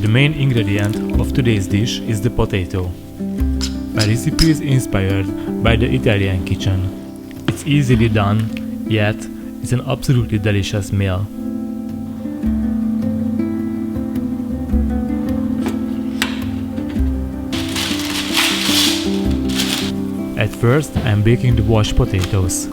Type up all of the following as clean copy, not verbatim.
The main ingredient of today's dish is the potato. My recipe is inspired by the Italian kitchen. It's easily done, yet it's an absolutely delicious meal. At first, I'm baking the washed potatoes.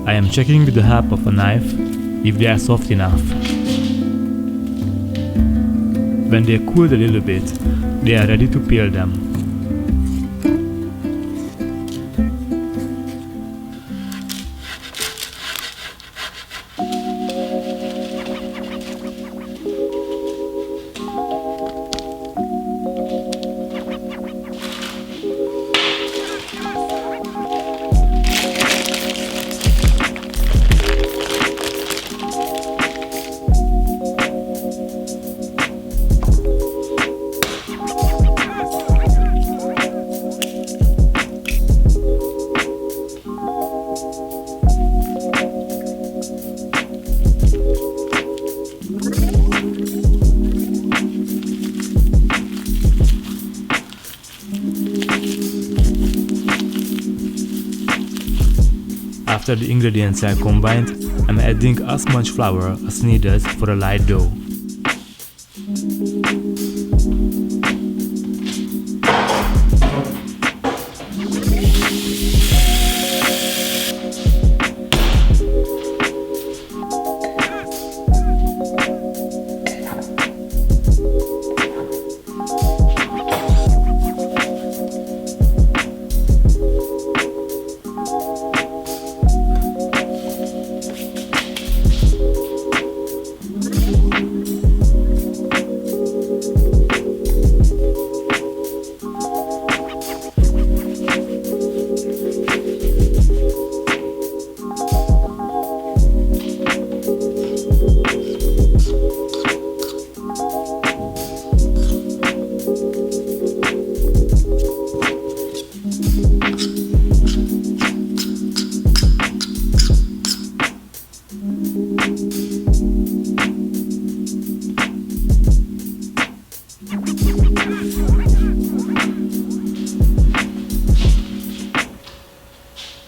I am checking with the help of a knife if they are soft enough. When they are cooled a little bit, they are ready to peel them. After the ingredients are combined, I'm adding as much flour as needed for a light dough.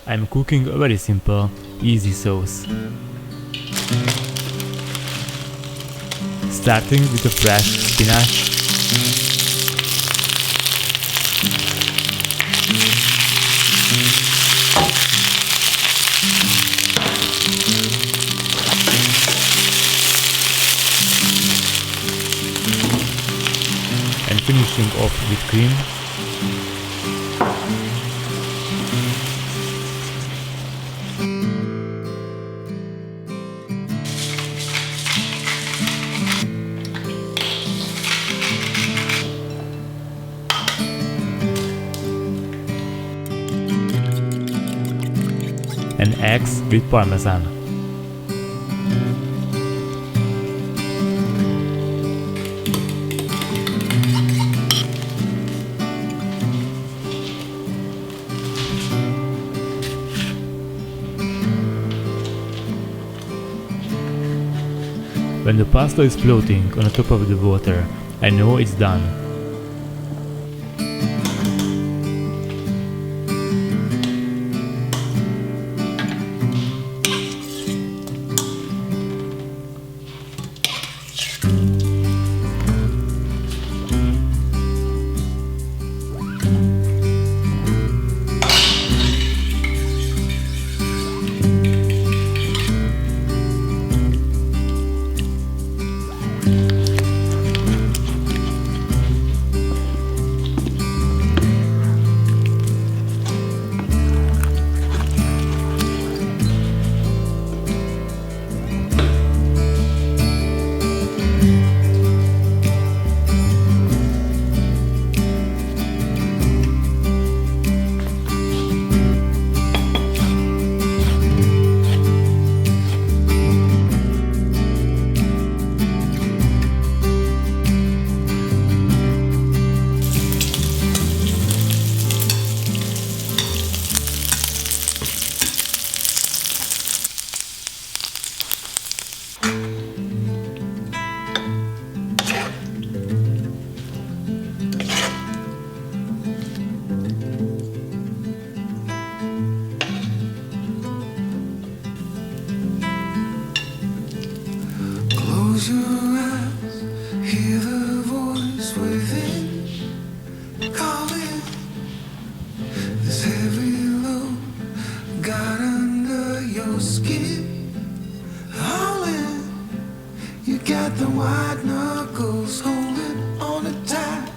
I'm cooking a very simple, easy sauce. Starting with the fresh spinach, and finishing off with cream. And eggs with Parmesan. When the pasta is floating on the top of the water, I know it's done. it all in. You got the white knuckles holding on it tight,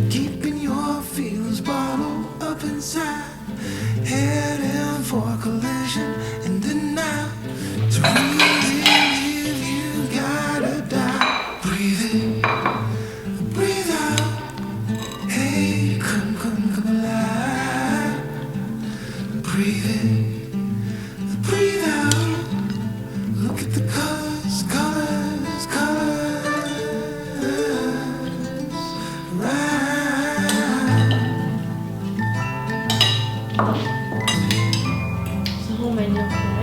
keeping your feelings bottled up inside, heading for a collision in the night. To really live, you gotta die. Breathe in, breathe out. Hey, come alive. Breathe in, breathe out. Look at the colors, colors, colors. Right. So homemade gnocchi.